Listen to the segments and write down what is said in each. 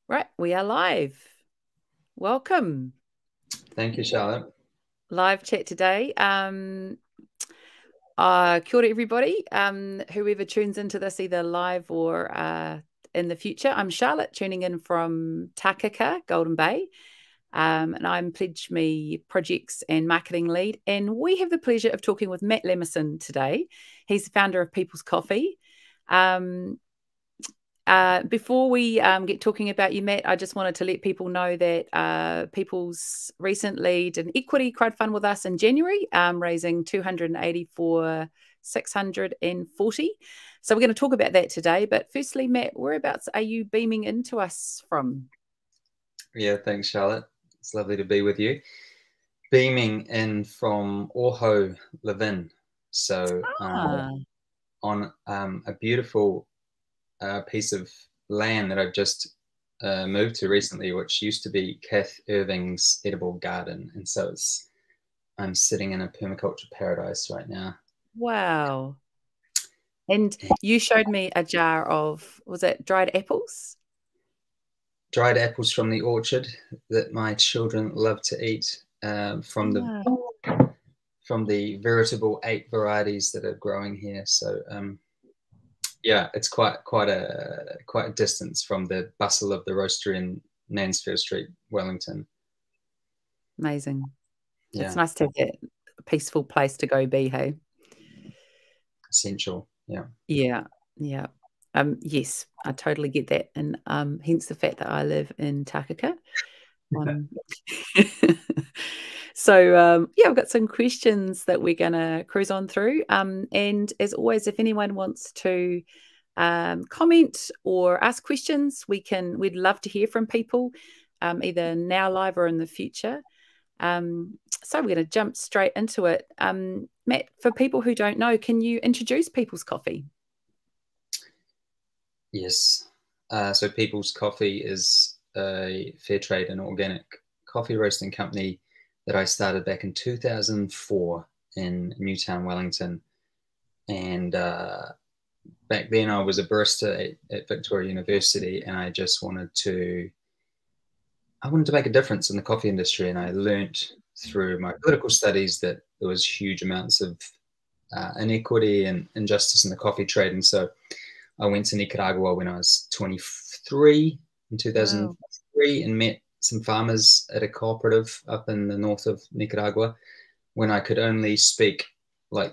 Right, we are live. Welcome. Thank you, Charlotte. Live chat today. Kia ora everybody. Whoever tunes into this either live or in the future. I'm Charlotte, tuning in from Takaka, Golden Bay. And I'm PledgeMe Projects and Marketing Lead. And we have the pleasure of talking with Matt Lamason today. He's the founder of Peoples Coffee. Before we get talking about you, Matt, I just wanted to let people know that People's recently did an equity crowdfund with us in January, raising $280 for $640. So we're going to talk about that today. But firstly, Matt, whereabouts are you beaming into us from? Yeah, thanks, Charlotte. It's lovely to be with you. Beaming in from Oho, Levin. So on a beautiful piece of land that I've just moved to recently, which used to be Kath Irving's edible garden. And so I'm sitting in a permaculture paradise right now. Wow. And you showed me a jar of, was it dried apples? Dried apples from the orchard that my children love to eat, from the veritable 8 varieties that are growing here. So yeah, it's quite a distance from the bustle of the roastery in Mansfield Street, Wellington. Amazing. Yeah. It's nice to have that peaceful place to go be, hey? Essential. Yeah. Yeah. Yeah. Yes, I totally get that. And hence the fact that I live in Takaka. So yeah, I've got some questions that we're going to cruise on through. And as always, if anyone wants to comment or ask questions, we'd love to hear from people, either now live or in the future. So we're going to jump straight into it. Matt, for people who don't know, can you introduce People's Coffee? Yes. So People's Coffee is a fair trade and organic coffee roasting company that I started back in 2004 in Newtown, Wellington. And back then I was a barista at Victoria University, and I just wanted to make a difference in the coffee industry. And I learnt through my political studies that there was huge amounts of inequity and injustice in the coffee trade. And so I went to Nicaragua when I was 23 in 2003 and met some farmers at a cooperative up in the north of Nicaragua when I could only speak I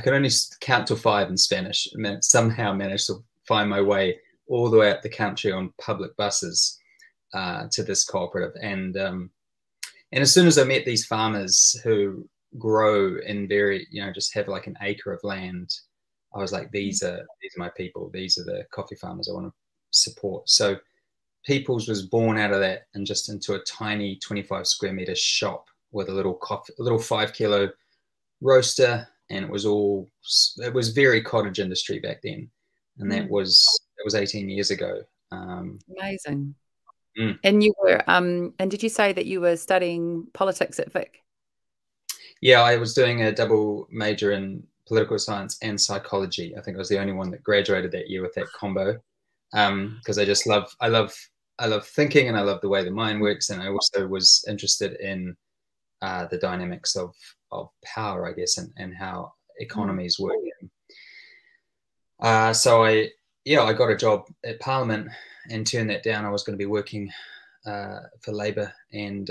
could only count to 5 in Spanish, and somehow managed to find my way all the way up the country on public buses to this cooperative. And as soon as I met these farmers who grow in just have like an acre of land, I was like, these are my people. These are the coffee farmers I want to support. So Peoples was born out of that, and just into a tiny 25 square meter shop with a little 5 kilo roaster. And it was very cottage industry back then. And that was 18 years ago. Amazing. And you were, and did you say that you were studying politics at Vic? Yeah, I was doing a double major in political science and psychology. I think I was the only one that graduated that year with that combo, because I love thinking, and I love the way the mind works, and I also was interested in the dynamics of power, I guess, and how economies work. So I got a job at Parliament and turned that down. I was going to be working for Labour, and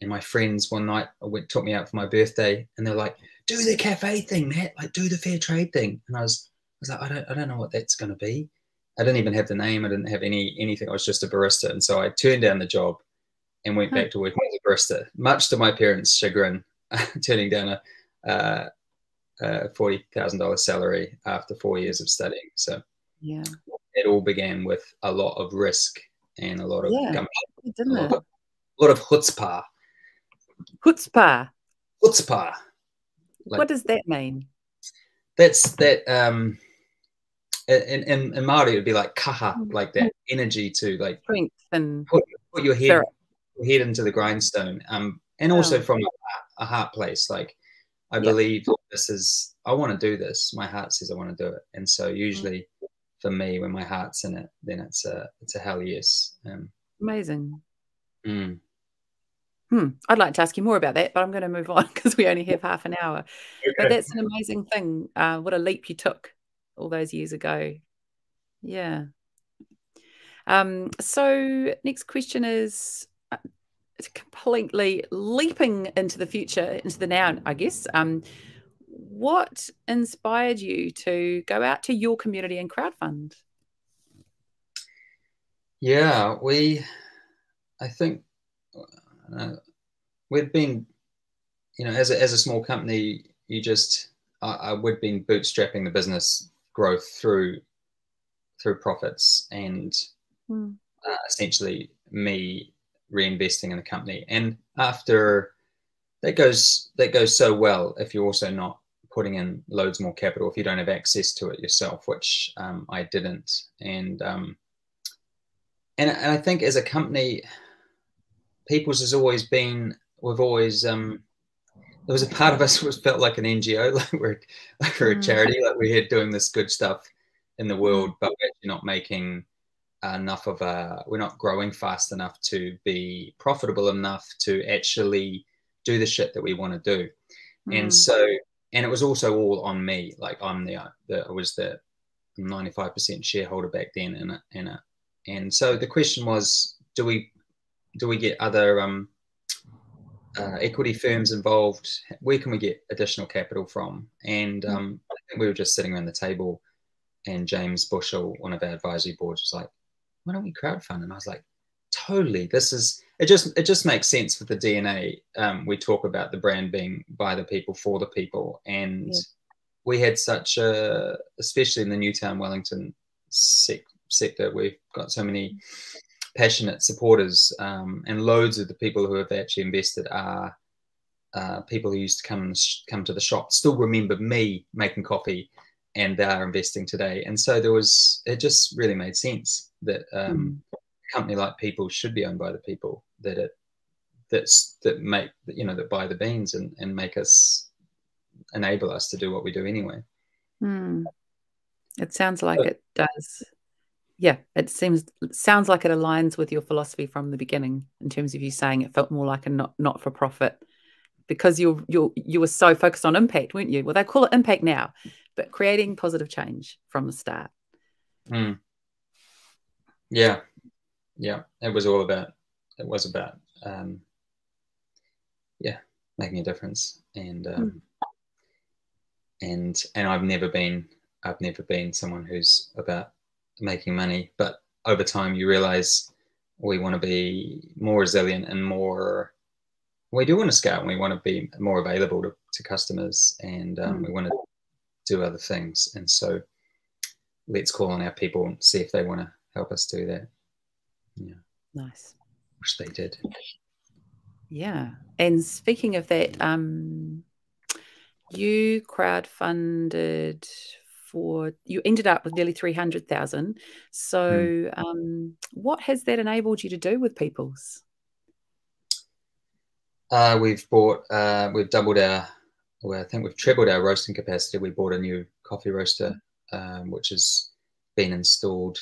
my friends one night took me out for my birthday, and they're like, "Do the cafe thing, Matt. Like, do the fair trade thing." And I was like, I don't know what that's going to be. I didn't even have the name. I didn't have anything. I was just a barista, and so I turned down the job and went back to working as a barista, much to my parents' chagrin, turning down a $40,000 salary after 4 years of studying. So yeah, it all began with a lot of risk and a lot of gumption, a lot of chutzpah. Chutzpah. Chutzpah. What does that mean? That's that. In Māori, it would be like kaha, like that energy to like and put your head into the grindstone, and also from a heart place. Like, I believe I want to do this. My heart says I want to do it, and so usually for me, when my heart's in it, then it's a hell yes. Amazing. Mm. I'd like to ask you more about that, but I'm going to move on because we only have half an hour. But Okay. that's an amazing thing. What a leap you took all those years ago. Yeah. So next question is it's completely leaping into the future, into the now, I guess. What inspired you to go out to your community and crowdfund? Yeah, I think uh, we'd been, as a small company, we'd been bootstrapping the business growth through profits and Mm, essentially me reinvesting in the company. And after that goes so well if you're also not putting in loads more capital if you don't have access to it yourself, which I didn't. And I think as a company, People's has always been we've always there was a part of us was felt like an NGO, like we're a mm, charity, like we're here doing this good stuff in the mm, world, but we're actually not making enough of we're not growing fast enough to be profitable enough to actually do the shit that we want to do. And mm, so, and it was also all on me. Like I was the 95% shareholder back then and so the question was, do we get other equity firms involved? Where can we get additional capital from? And mm, I think we were just sitting around the table, and James Bushell, one of our advisory boards, was like, "Why don't we crowdfund?" And I was like, "Totally. It just makes sense with the DNA. We talk about the brand being by the people for the people, and yeah, we had such especially in the Newtown Wellington sector, we've got so many passionate supporters, and loads of the people who have actually invested are people who used to come to the shop, still remember me making coffee, and they are investing today. And so it just really made sense that mm, a company like People should be owned by the people, that buy the beans and enable us to do what we do anyway. mm. It sounds like it does. Yeah, it sounds like it aligns with your philosophy from the beginning in terms of you saying it felt more like a not for profit because you were so focused on impact, weren't you? Well, they call it impact now, but creating positive change from the start. Mm, yeah, yeah. It was about um, yeah, making a difference. And Mm, and I've never been someone who's about making money, but over time you realize we want to be more resilient and more. We do want to scale, and we want to be more available to customers, and mm, we want to do other things. And so let's call on our people and see if they want to help us do that. Yeah, nice. which they did. Yeah. And speaking of that, you crowdfunded you ended up with nearly 300,000. Hmm. So, what has that enabled you to do with Peoples? We've doubled I think we've trebled our roasting capacity. We bought a new coffee roaster, which has been installed,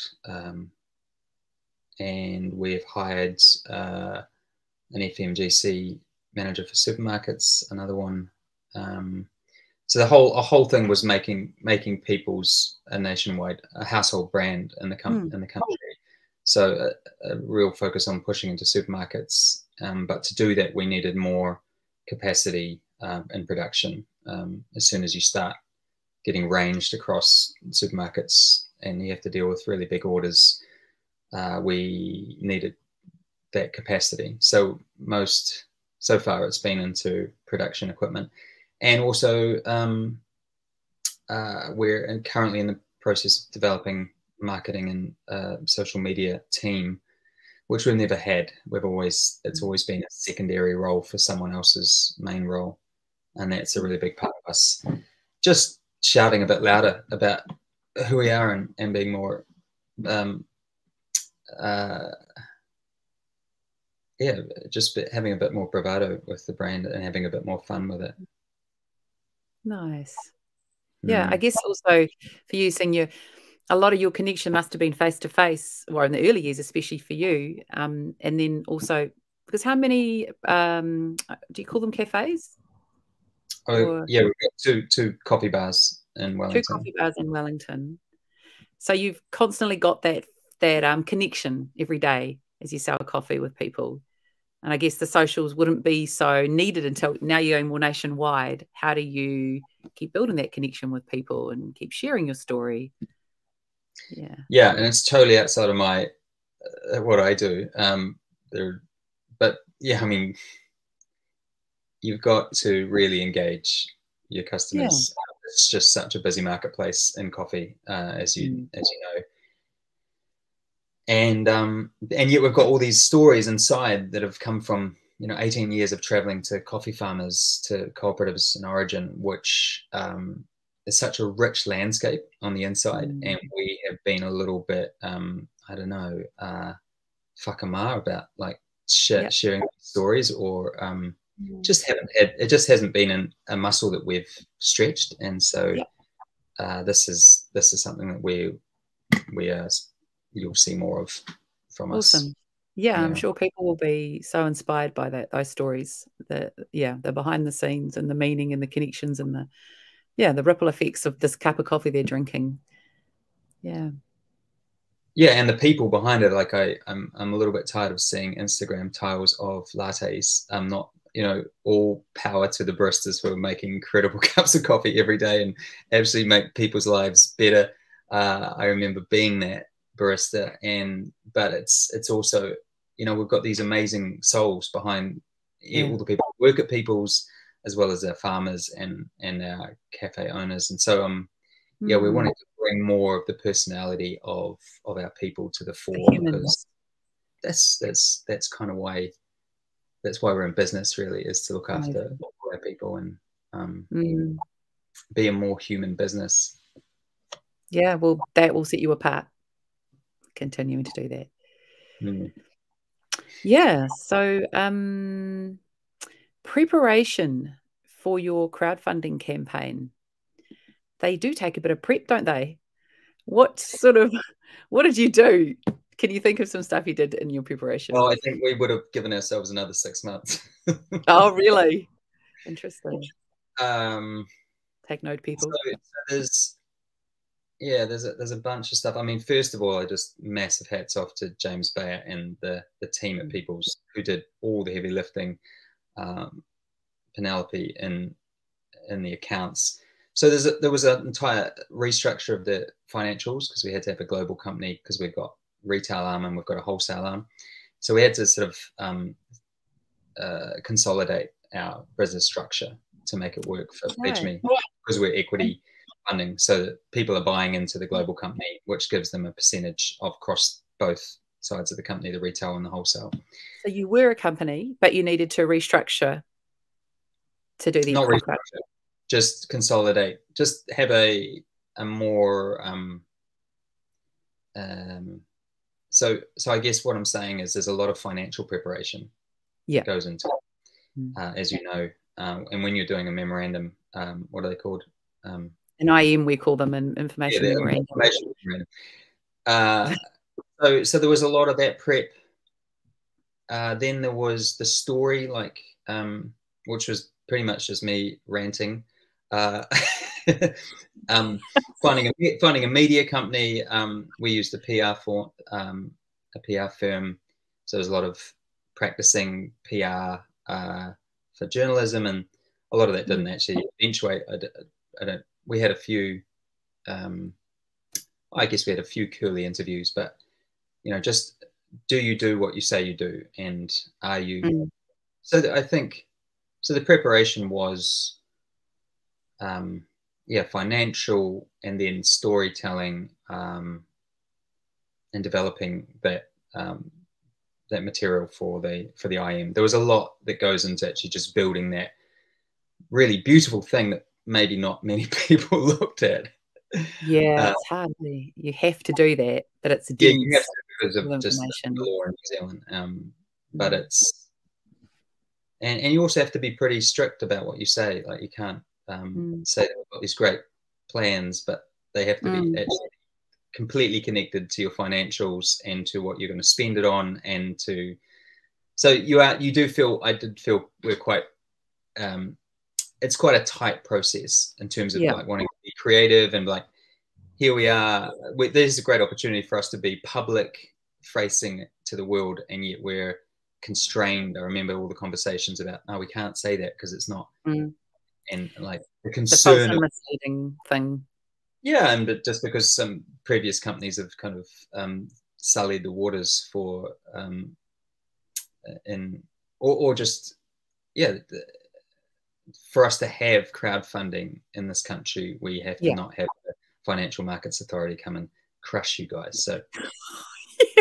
and we've hired an FMGC manager for supermarkets, another one. So the whole thing was making People's a nationwide, a household brand in Mm, in the country. So a real focus on pushing into supermarkets, but to do that we needed more capacity in production. As soon as you start getting ranged across supermarkets and you have to deal with really big orders, we needed that capacity. So far it's been into production equipment, and also we're currently in the process of developing marketing and social media team, which we've never had. It's always been a secondary role for someone else's main role, and that's a really big part of us. Just shouting a bit louder about who we are and being more um, uh, yeah, just having a bit more bravado with the brand and having a bit more fun with it. nice. Yeah, I Mm. guess also for you, seeing a lot of your connection must have been face to face, or in the early years, especially for you. And then also, because how many do you call them cafes? Oh, yeah, we've got two coffee bars in Two Wellington. coffee bars in Wellington. So you've constantly got that connection every day as you sell coffee with people. And I guess the socials wouldn't be so needed until now you're going more nationwide. How do you keep building that connection with people and keep sharing your story? Yeah, and it's totally outside of my what I do. But yeah, I mean, you've got to really engage your customers. It's just such a busy marketplace in coffee, as you know. And yet we've got all these stories inside that have come from 18 years of traveling to coffee farmers, to cooperatives in origin, which is such a rich landscape on the inside. And we have been a little bit I don't know, whakama about like sharing stories, or just haven't had, it just hasn't been a muscle that we've stretched. And so this is something that we are, you'll see more of from us. Yeah, I'm sure people will be so inspired by those stories. The behind the scenes and the meaning and the connections and the ripple effects of this cup of coffee they're drinking. Yeah, and the people behind it. Like I'm a little bit tired of seeing Instagram tiles of lattes. I'm not, all power to the baristas who are making incredible cups of coffee every day and actually make people's lives better. I remember being that barista, but it's also, we've got these amazing souls behind all the people who work at People's, as well as our farmers and our cafe owners. And so we wanted to bring more of the personality of our people to the fore, because that's kind of why we're in business, really, is to look after our people and be a more human business. Yeah, well, that will set you apart, continuing to do that. Yeah, so preparation for your crowdfunding campaign. They do take a bit of prep, don't they? What did you do? Can you think of some stuff you did in your preparation? Well, I think we would have given ourselves another 6 months. Oh, really? Interesting. Take note, people. So there's a bunch of stuff. I mean, first of all, I just massive hats off to James Bayer and the team at People's, who did all the heavy lifting. Penelope in the accounts. So there was an entire restructure of the financials, because we had to have a global company, because we've got retail arm and we've got a wholesale arm. So we had to sort of consolidate our business structure to make it work for PledgeMe, because we're equity funding, so that people are buying into the global company, which gives them a percentage of across both sides of the company, the retail and the wholesale. So you were a company, but you needed to restructure to do the not restructure, just consolidate, just have a more so I guess what I'm saying is there's a lot of financial preparation that goes into it, as you know, and when you're doing a memorandum, what are they called? An IM, we call them, an information memorandum. So there was a lot of that prep. Then there was the story, which was pretty much just me ranting. Finding a media company. We used a PR firm, so there's a lot of practicing PR for journalism, and a lot of that didn't actually eventuate. We had a few. I guess we had a few curly interviews, but just do you do what you say you do, and are you? So I think the preparation was financial, and then storytelling, and developing that material for the IM. There was a lot that goes into actually just building that really beautiful thing that maybe not many people looked at. Yeah, it's hard. You have to do that, but it's dense. Yeah, you have to, because of just the law in New Zealand. But it's and you also have to be pretty strict about what you say. Like, you can't say that we've got these great plans, but they have to be actually completely connected to your financials and to what you're going to spend it on, and to, so you do feel, I did feel we're quite, it's quite a tight process in terms of like wanting to be creative and like, here we are, there's a great opportunity for us to be public facing to the world, and yet we're constrained. I remember all the conversations about, no, we can't say that because it's not, and like the concern, the false and misleading thing. Yeah, and just because some previous companies have kind of sullied the waters for, or just, for us to have crowdfunding in this country, we have to not have the Financial Markets Authority come and crush you guys. So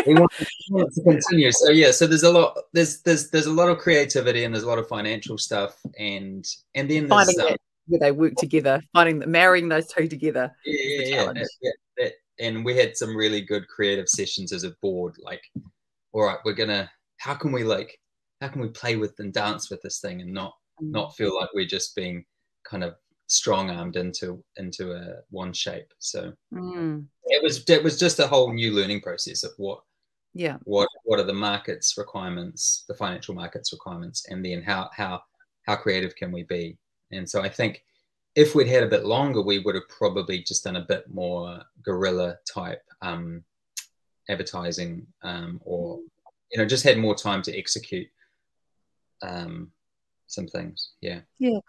we want it to continue. So so there's a lot, there's a lot of creativity, and there's a lot of financial stuff, and then finding that where they work together, marrying those two together. And we had some really good creative sessions as a board. Like, all right, how can we play with and dance with this thing, and not feel like we're just being kind of strong-armed into a one shape. So it was just a whole new learning process of what are the markets requirements, the financial markets requirements, and then how creative can we be. And so I think if we'd had a bit longer, we would have probably just done a bit more guerrilla type advertising, or just had more time to execute some things. Yeah,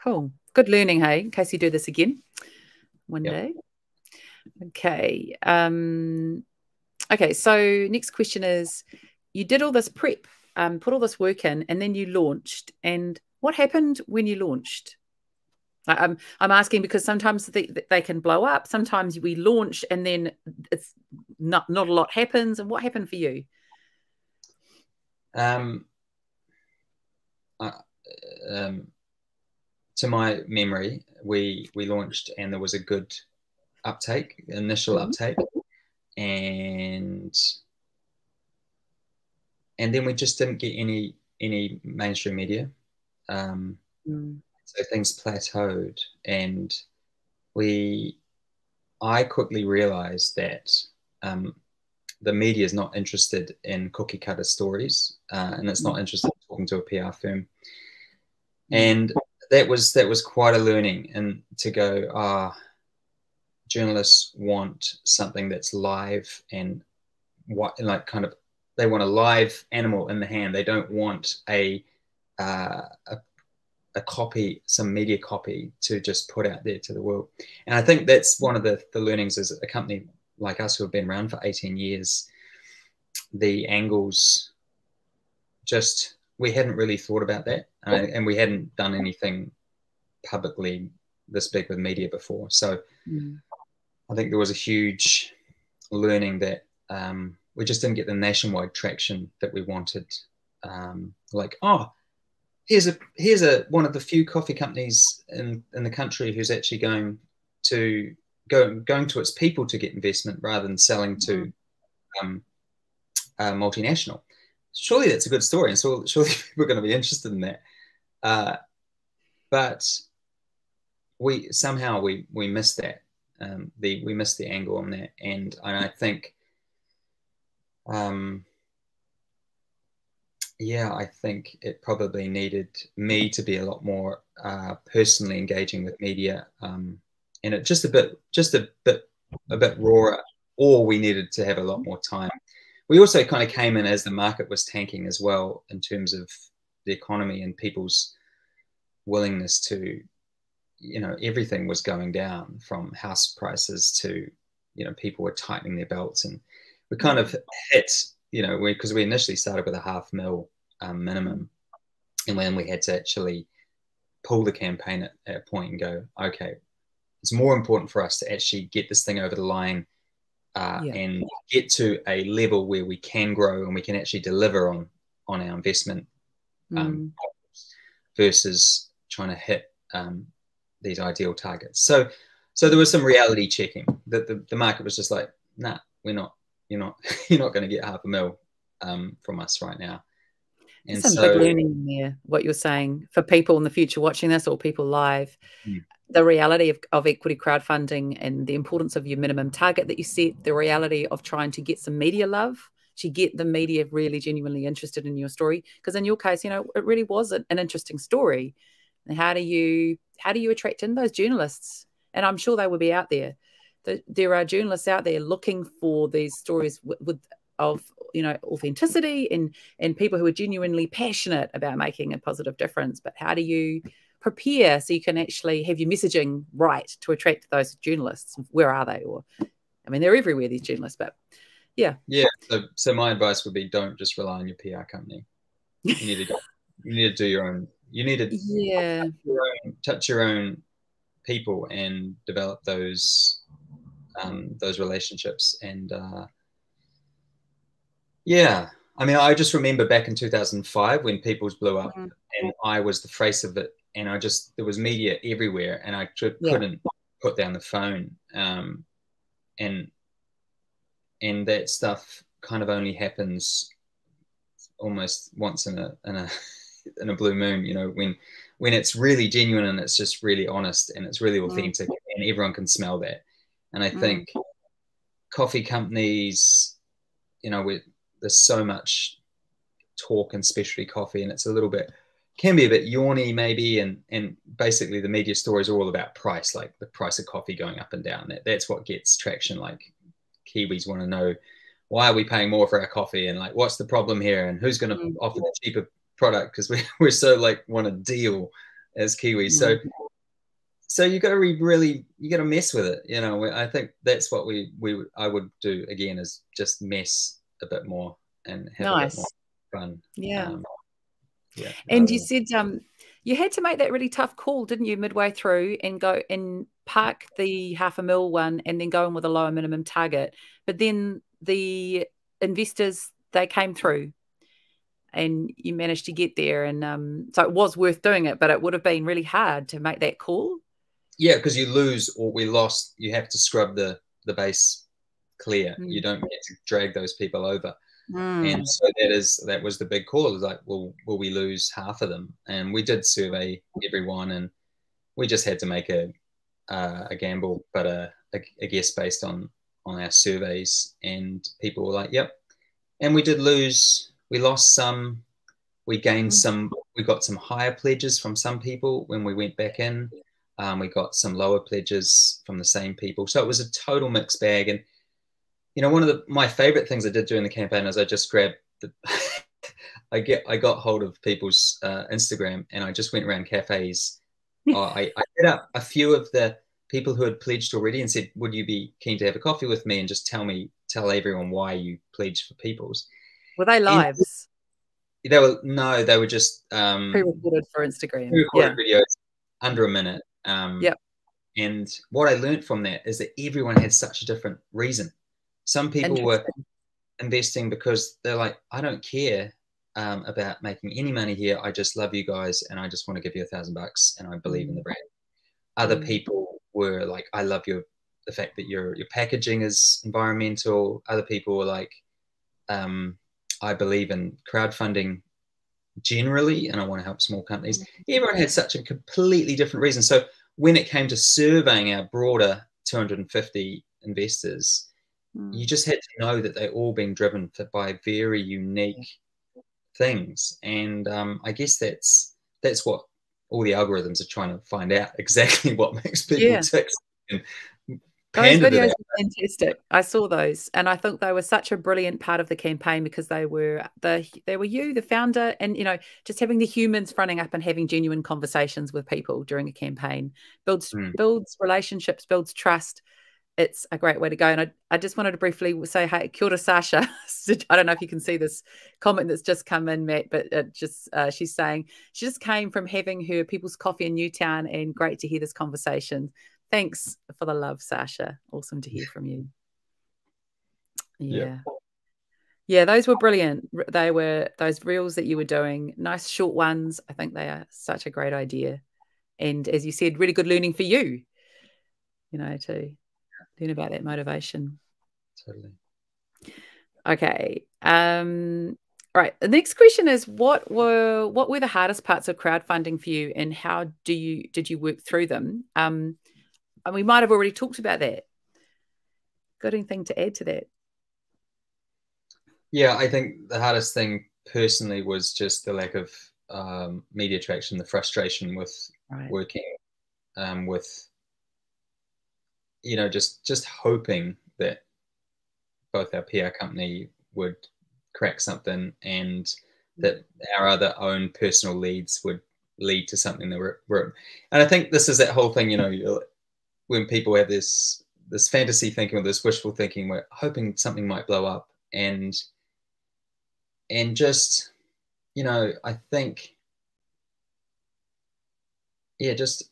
cool. Good learning, hey, in case you do this again one day. Okay. Okay, so next question is, you did all this prep, put all this work in, and then you launched. And what happened when you launched? I'm asking because sometimes they can blow up. Sometimes we launch and then it's not a lot happens. And what happened for you? To my memory, we launched and there was a good uptake, initial uptake, and then we just didn't get any mainstream media. So things plateaued, and I quickly realized that the media is not interested in cookie cutter stories, and it's not interested in talking to a PR firm. And that was quite a learning, and to go, journalists want something that's live and they want a live animal in the hand. They don't want a copy, some media copy to just put out there to the world. And I think that's one of the learnings as a company like us who have been around for 18 years. The angles, we hadn't really thought about that, and we hadn't done anything publicly this big with media before. So I think there was a huge learning that we just didn't get the nationwide traction that we wanted. Here's one of the few coffee companies in the country who's actually going to its people to get investment rather than selling to a multinational. Surely that's a good story, and so surely we're going to be interested in that. But we missed that. We missed the angle on that, and I think, I think it probably needed me to be a lot more personally engaging with media, and it just a bit rawer, or we needed to have a lot more time. We also kind of came in as the market was tanking as well, in terms of the economy and people's willingness to, everything was going down, from house prices to, people were tightening their belts, and we kind of hit, because we initially started with a $500,000 minimum, and then we had to actually pull the campaign at a point and go, okay, it's more important for us to actually get this thing over the line, and get to a level where we can grow and we can actually deliver on our investment, versus trying to hit these ideal targets. So there was some reality checking that the market was just like, nah, you're not going to get $500,000 from us right now. And some big learning there, what you're saying for people in the future watching this, or people live. the reality of equity crowdfunding and the importance of your minimum target that you set, the reality of trying to get some media love, to get the media really genuinely interested in your story. Because in your case, it really was an interesting story. And how do you attract in those journalists? And I'm sure they will be out there. There are journalists out there looking for these stories of authenticity and people who are genuinely passionate about making a positive difference. But how do you prepare so you can actually have your messaging right to attract those journalists? Where are they? Or, I mean, they're everywhere, these journalists, but yeah. So my advice would be, don't just rely on your PR company. You need to do your own. You need to touch your own people and develop those relationships. And I mean, I just remember back in 2005 when Peoples blew up, and I was the face of it, and there was media everywhere, and I couldn't put down the phone, and that stuff kind of only happens almost once in a blue moon, when it's really genuine and it's just really honest and it's really authentic, and everyone can smell that. And I think coffee companies, there's so much talk in specialty coffee, and it's can be a bit yawny maybe, and basically the media stories are all about price, like the price of coffee going up and down. That's what gets traction. Like, Kiwis want to know, why are we paying more for our coffee, and like, what's the problem here, and who's going to offer the cheaper product, because we're so want a deal as Kiwis. So you got to mess with it. I think that's what I would do again, is just mess a bit more and have a bit more fun. And you said you had to make that really tough call, didn't you, midway through, and go and park the $500,000 one and then go in with a lower minimum target. But then the investors, they came through and you managed to get there. And so it was worth doing it, but it would have been really hard to make that call. Yeah, because you lose or we lost, you have to scrub the base clear. You don't get to drag those people over. And so that was the big call. It was like, will we lose half of them? And we did survey everyone, and we just had to make a gamble, but a guess based on our surveys. And people were like, yep. And we did lose. We lost some. We gained some. We got some higher pledges from some people when we went back in. We got some lower pledges from the same people. So it was a total mixed bag. And one of my favorite things I did during the campaign is I just grabbed I got hold of people's Instagram, and I just went around cafes. I hit up a few of the people who had pledged already and said, would you be keen to have a coffee with me, and just tell everyone why you pledged for Peoples. Were they lives? They were just pre-recorded for Instagram. Pre-recorded videos under a minute. And what I learned from that is that everyone had such a different reason. Some people were investing because they're like, I don't care about making any money here. I just love you guys, and I just want to give you $1,000, and I believe in the brand. Other people were like, I love the fact that your packaging is environmental. Other people were like, I believe in crowdfunding generally, and I want to help small companies. Everyone had such a completely different reason. So when it came to surveying our broader 250 investors, you just had to know that they're all being driven by very unique things. And I guess that's what all the algorithms are trying to find out, exactly what makes people tick. Those videos were fantastic. I saw those, and I think they were such a brilliant part of the campaign, because they were you, the founder, and just having the humans fronting up and having genuine conversations with people during a campaign builds relationships, builds trust. It's a great way to go. And I just wanted to briefly say, hey, kia ora, Sasha. I don't know if you can see this comment that's just come in, Matt, but she's saying she just came from having her People's Coffee in Newtown, and great to hear this conversation. Thanks for the love, Sasha. Awesome to hear from you. Yeah, those were brilliant. They were those reels that you were doing, nice short ones. I think they are such a great idea. And as you said, really good learning for you, to learn about that motivation. Totally. Okay. All right. The next question is what were the hardest parts of crowdfunding for you, and how did you work through them? And we might have already talked about that. Got anything to add to that? Yeah, I think the hardest thing personally was just the lack of media traction, the frustration with working with, just hoping that both our PR company would crack something and that our other own personal leads would lead to something that were. And I think this is that whole thing, when people have this fantasy thinking or this wishful thinking, we're hoping something might blow up, and just, I think, just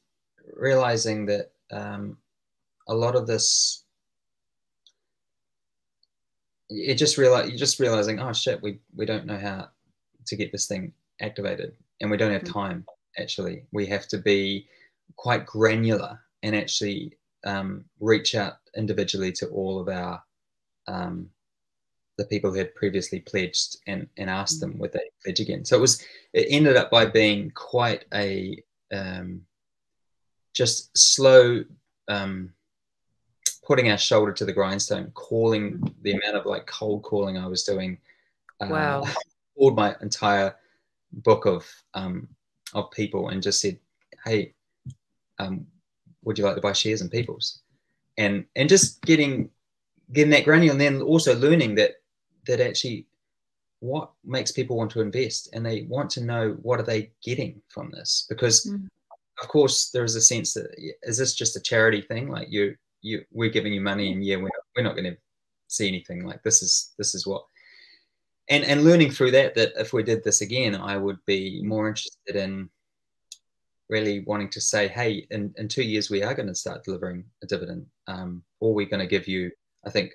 realizing that a lot of this, you're just realizing, oh shit, we don't know how to get this thing activated, and we don't have time. Actually, we have to be quite granular and actually reach out individually to all of our the people who had previously pledged and ask them would they pledge again. So it ended up by being quite a just slow putting our shoulder to the grindstone, calling the amount of like cold calling I was doing. Wow. Called my entire book of people and just said, hey, would you like to buy shares in Peoples? And just getting that granular, and then also learning that actually what makes people want to invest, and they want to know what are they getting from this, because of course there is a sense that, is this just a charity thing, like we're giving you money and we're not going to see anything, like this is what, and learning through that if we did this again, I would be more interested in really wanting to say, hey, in 2 years we are going to start delivering a dividend, or we're going to give you, I think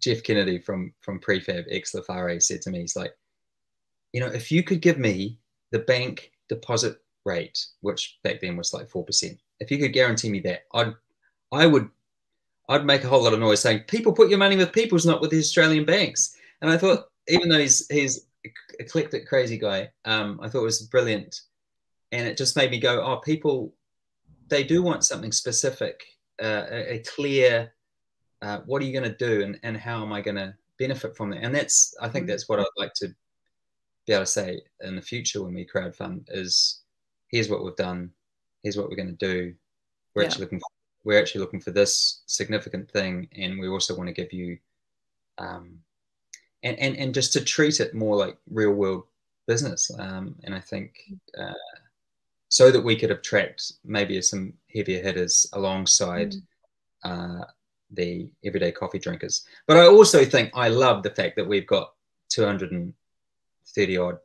Jeff Kennedy from Prefab ex Lafare said to me, he's like, if you could give me the bank deposit rate, which back then was like 4%, if you could guarantee me that, I'd make a whole lot of noise saying, people, put your money with Peoples, not with the Australian banks. And I thought, even though he's eclectic, crazy guy, I thought it was brilliant. And it just made me go, oh, people, they do want something specific, a clear, what are you going to do, and how am I going to benefit from that? And I think that's what I'd like to be able to say in the future when we crowdfund is, here's what we've done, here's what we're going to do. We're actually looking for this significant thing, and we also want to give you, and just to treat it more like real world business. And I think so that we could attract maybe some heavier hitters alongside the everyday coffee drinkers. But I also think I love the fact that we've got 230 odd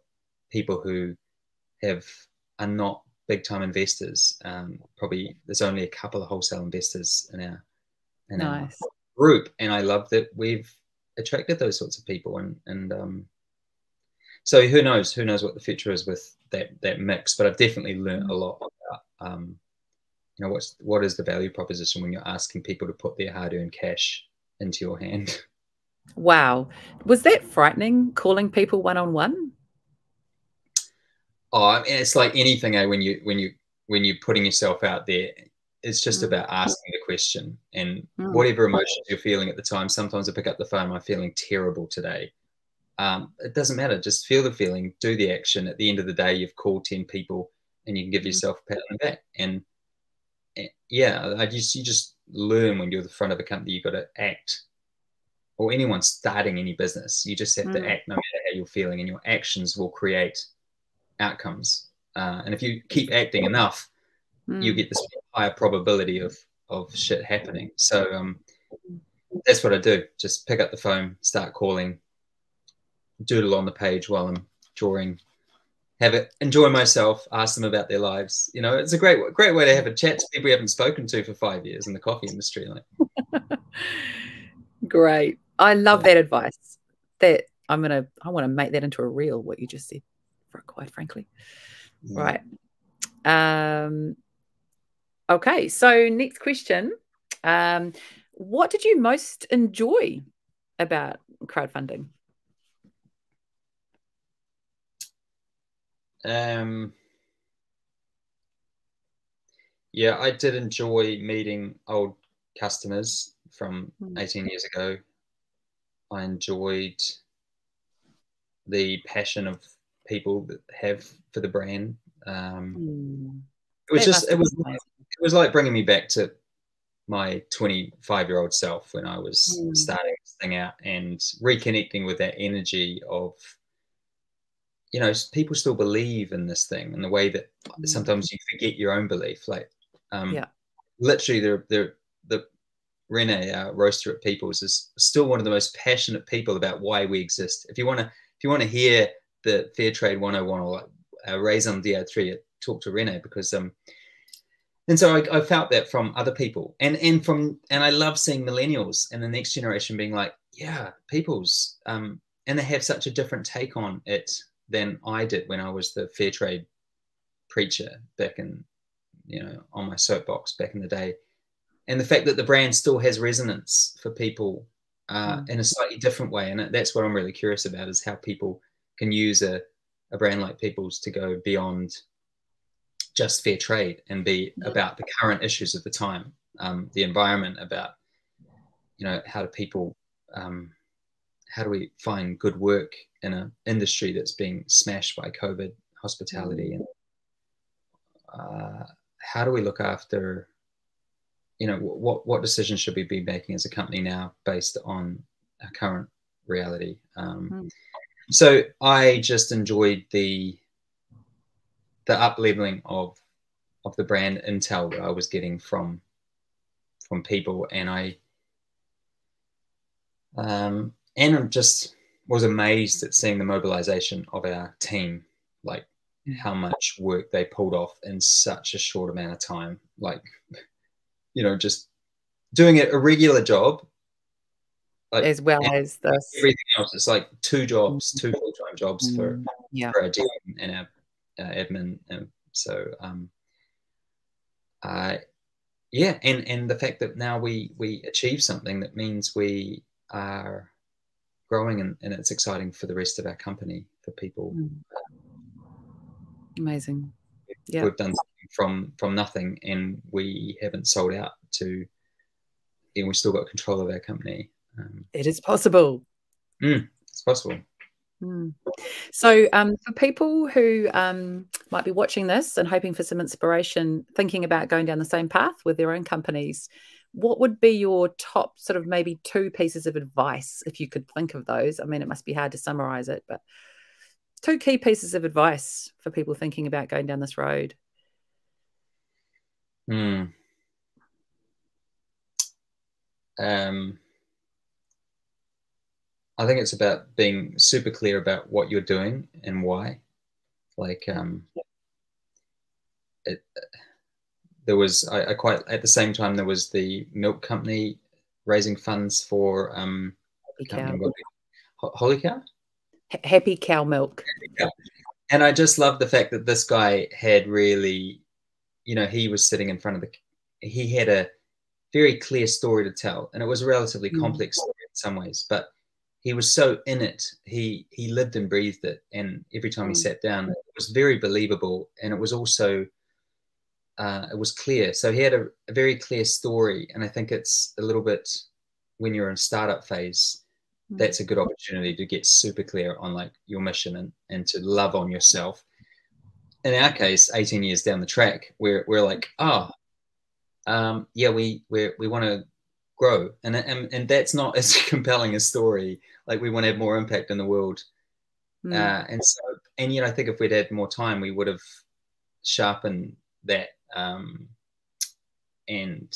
people who are not big time investors. Probably there's only a couple of wholesale investors in our group, and I love that we've attracted those sorts of people. And so who knows what the future is with that mix. But I've definitely learned a lot about what is the value proposition when you're asking people to put their hard-earned cash into your hand. Wow. Was that frightening, calling people one-on-one? Oh, I mean, it's like anything, when you're putting yourself out there, it's just about asking the question, and whatever emotions you're feeling at the time. Sometimes I pick up the phone, I'm feeling terrible today. It doesn't matter. Just feel the feeling, do the action. At the end of the day, you've called 10 people, and you can give yourself a pat on the back. And yeah, you just learn when you're the front of a company, you've got to act, or anyone starting any business, you just have to act no matter how you're feeling, and your actions will create outcomes. And if you keep acting enough, you get this higher probability of shit happening. So that's what I do. Just pick up the phone, start calling, doodle on the page while I'm drawing, enjoy myself, ask them about their lives. It's a great way to have a chat to people you haven't spoken to for 5 years in the coffee industry. Great. I love that advice. That I want to make that into a reel, what you just said, quite frankly. Right. Okay. So next question. What did you most enjoy about crowdfunding? Yeah, I did enjoy meeting old customers from 18 years ago. I enjoyed the passion of people that have for the brand. It was just, it was like bringing me back to my 25-year-old self when I was starting this thing out, and reconnecting with that energy of, you know, people still believe in this thing in the way that sometimes you forget your own belief. Like, literally, the Rene, our roaster at Peoples, is still one of the most passionate people about why we exist. If you want to hear the Fair Trade 101 or like Raison d'Être, talk to Rene, because and so I felt that from other people, and I love seeing millennials and the next generation being like, yeah, Peoples, and they have such a different take on it than I did when I was the Fair Trade preacher back in, you know, on my soapbox back in the day. And the fact that the brand still has resonance for people in a slightly different way. And that's what I'm really curious about, is how people can use a brand like Peoples to go beyond just fair trade and be about the current issues of the time, the environment, about, you know, how do people, how do we find good work in an industry that's being smashed by COVID, hospitality, and how do we look after, you know, what decisions should we be making as a company now based on our current reality? So I just enjoyed the up-leveling of the brand intel that I was getting from people, and I just was amazed at seeing the mobilization of our team, like how much work they pulled off in such a short amount of time. Like, you know, just doing a regular job, like, as well as this, everything else. It's like two full-time jobs for our team and our admin. And so, yeah, and the fact that now we achieve something that means we are growing, and it's exciting for the rest of our company, for people. Amazing. Yeah, we've done something from nothing, and we haven't sold out to, and we still got control of our company. it is possible. It's possible. So for people who might be watching this and hoping for some inspiration, thinking about going down the same path with their own companies, what would be your top sort of maybe 2 pieces of advice, if you could think of those? I mean, it must be hard to summarize it, but 2 key pieces of advice for people thinking about going down this road. I think it's about being super clear about what you're doing and why. Like, there was, I quite, at the same time, there was the milk company raising funds for Holy Cow? Happy Cow Milk. And I just love the fact that this guy had really, you know, he was sitting in front of he had a very clear story to tell, and it was a relatively complex story in some ways, but he was so in it. He lived and breathed it, and every time he sat down, it was very believable, and it was also it was clear. So he had a very clear story, and I think it's a little bit, when you're in startup phase, that's a good opportunity to get super clear on like your mission, and to love on yourself. In our case, 18 years down the track, we're like, yeah, we want to grow, and that's not as compelling a story. Like, we want to have more impact in the world, and so, and you know, I think if we'd had more time, we would have sharpened that, and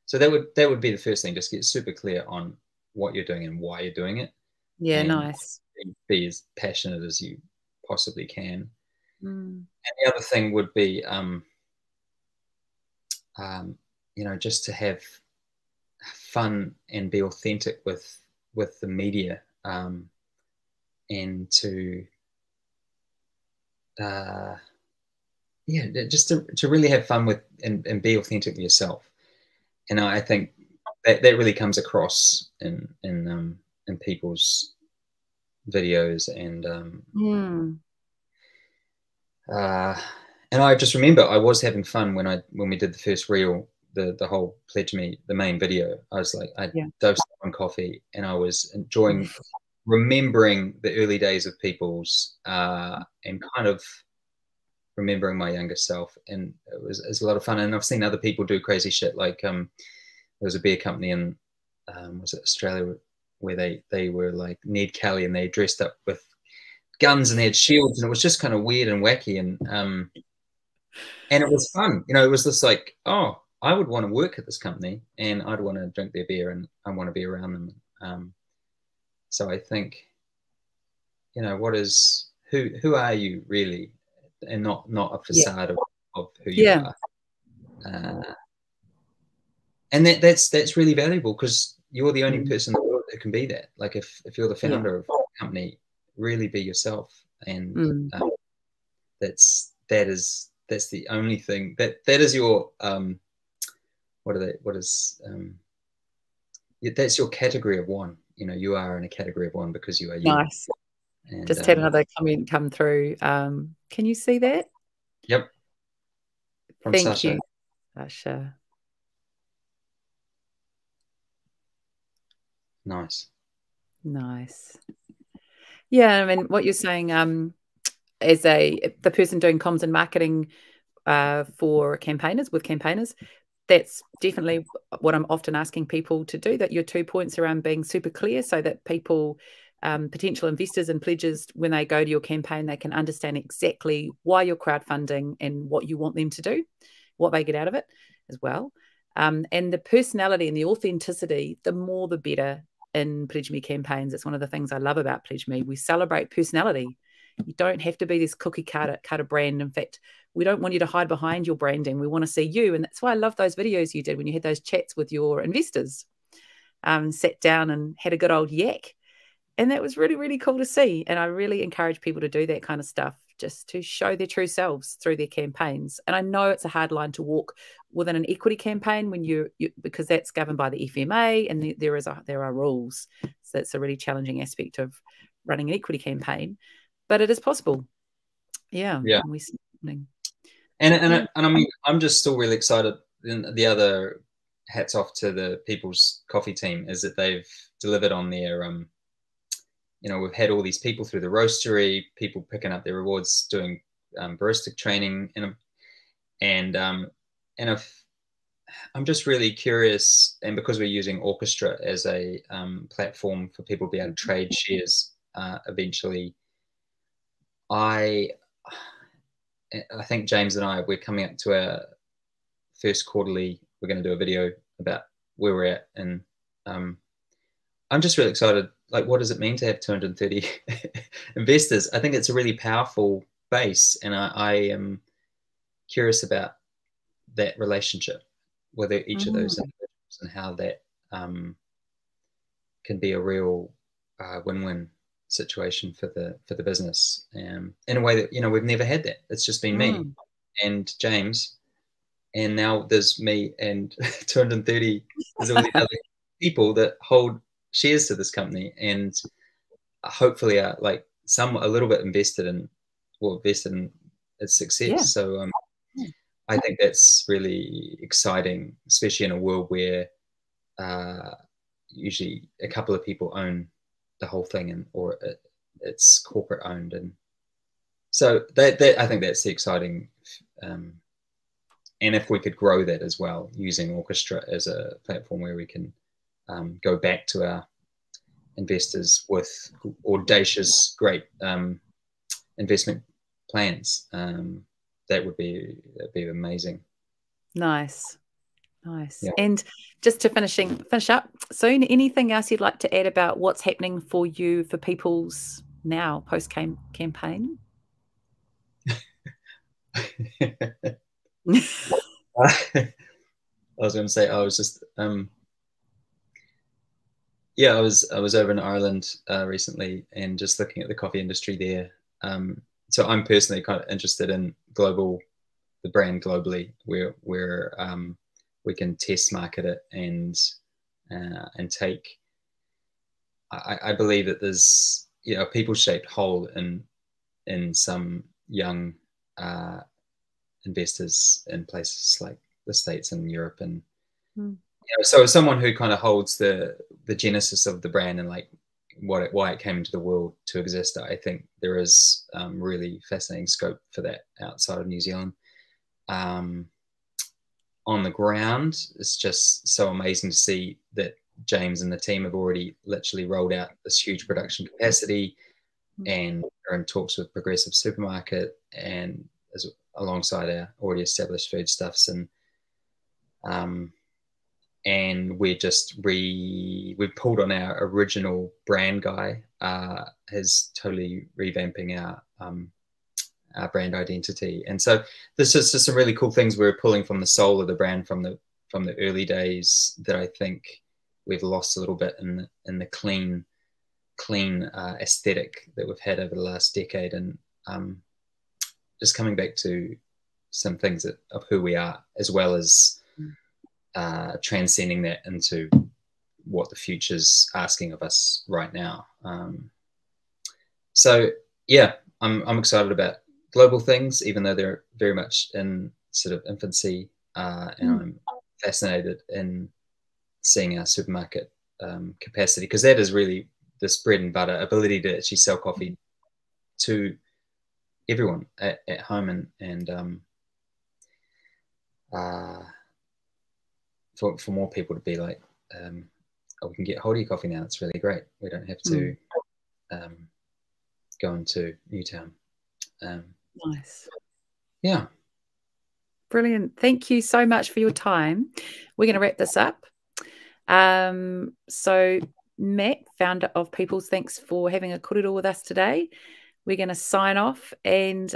so that would be the first thing. Just get super clear on what you're doing and why you're doing it. Yeah, nice. Be as passionate as you possibly can. And the other thing would be, you know, just to have fun and be authentic with the media, and to yeah, just to really have fun with, and be authentic to yourself. And I think that really comes across in people's videos, and uh, and I just remember I was having fun when we did the first reel, the whole PledgeMe, the main video. I was like, I dosed on coffee, and I was enjoying, remembering the early days of Peoples, and kind of remembering my younger self, and it was a lot of fun. And I've seen other people do crazy shit, like there was a beer company in was it Australia, where they were like Ned Kelly, and they dressed up with guns and they had shields, and it was just kind of weird and wacky, and it was fun. You know, it was this like, oh, I would want to work at this company, and I'd want to drink their beer, and I want to be around them. So I think, you know, who are you really, and not a facade of who you are. And that's really valuable, because you're the only person in the world that can be that. Like if you're the founder of a company, really be yourself, and that's the only thing that is your that's your category of one. You know, you are in a category of one because you are you. Nice. And, just had another comment come through. Can you see that? Yep. From Thank Sasha. you, Sasha. Nice. Yeah, I mean, what you're saying, as the person doing comms and marketing for campaigners, that's definitely what I'm often asking people to do, that your 2 points around being super clear, so that people, potential investors and pledges, when they go to your campaign, they can understand exactly why you're crowdfunding and what you want them to do, what they get out of it as well. And the personality and the authenticity, the more the better in PledgeMe campaigns. It's one of the things I love about PledgeMe. We celebrate personality. You don't have to be this cookie cutter brand. In fact, we don't want you to hide behind your branding. We want to see you. And that's why I love those videos you did when you had those chats with your investors, sat down and had a good old yak. And that was really, really cool to see. And I really encourage people to do that kind of stuff, just to show their true selves through their campaigns. And I know it's a hard line to walk within an equity campaign when you because that's governed by the FMA, and there are rules. So that's a really challenging aspect of running an equity campaign. But it is possible. Yeah. And I mean, I'm just still really excited. And the other hats off to the People's Coffee team is that they've delivered on their, you know, we've had all these people through the roastery, people picking up their rewards, doing barista training, and I'm just really curious, and because we're using Orchestra as a platform for people to be able to trade shares eventually, I think James and we're coming up to our first quarterly. We're going to do a video about where we're at, and I'm just really excited. Like, what does it mean to have 230 investors? I think it's a really powerful base, and I am curious about that relationship with each of those individuals, and how that can be a real win-win situation for the business, in a way that, you know, we've never had that. It's just been me and James, and now there's me and 230. There's all these other people that hold shares to this company, and hopefully are like a little bit invested in its success. So I think that's really exciting, especially in a world where usually a couple of people own the whole thing, or it's corporate owned. And so that I think that's the exciting, and if we could grow that as well, using Orchestra as a platform where we can go back to our investors with audacious, great investment plans, that'd be amazing. Nice. Yeah. And just to finish up soon, anything else you'd like to add about what's happening for you, for People's now post campaign? I was going to say, I was just I was over in Ireland recently, and just looking at the coffee industry there. So I'm personally kind of interested in the brand globally, where we can test market it and take. I believe that there's, you know, a people-shaped hole in some young investors in places like the States and Europe. And so as someone who kind of holds the genesis of the brand and like why it came into the world to exist, I think there is really fascinating scope for that outside of New Zealand. On the ground, it's just so amazing to see that James and the team have already literally rolled out this huge production capacity and are in talks with Progressive Supermarket and alongside our already established foodstuffs. And we're just we've pulled on our original brand guy, is totally revamping our brand identity. And so this is just some really cool things we're pulling from the soul of the brand from the early days that I think we've lost a little bit in the clean aesthetic that we've had over the last decade, and just coming back to some things of who we are, as well as transcending that into what the future's asking of us right now. So yeah, I'm excited about global things, even though they're very much in sort of infancy, and I'm fascinated in seeing our supermarket capacity, because that is really this bread and butter ability to actually sell coffee to everyone at home, and for more people to be like, oh, we can get hold of your coffee now. It's really great. We don't have to go into Newtown. Nice. Yeah. Brilliant. Thank you so much for your time. We're going to wrap this up. So Matt, founder of Peoples, thanks for having a korero with us today. We're going to sign off, and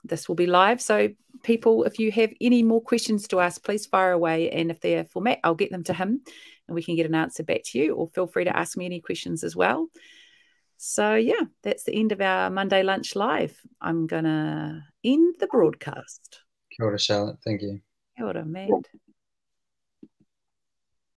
this will be live. So people, if you have any more questions to ask, please fire away. And if they're for Matt, I'll get them to him and we can get an answer back to you, or feel free to ask me any questions as well. So yeah, that's the end of our Monday Lunch Live. I'm going to end the broadcast. Kia ora, Charlotte. Thank you. Kia ora, Matt.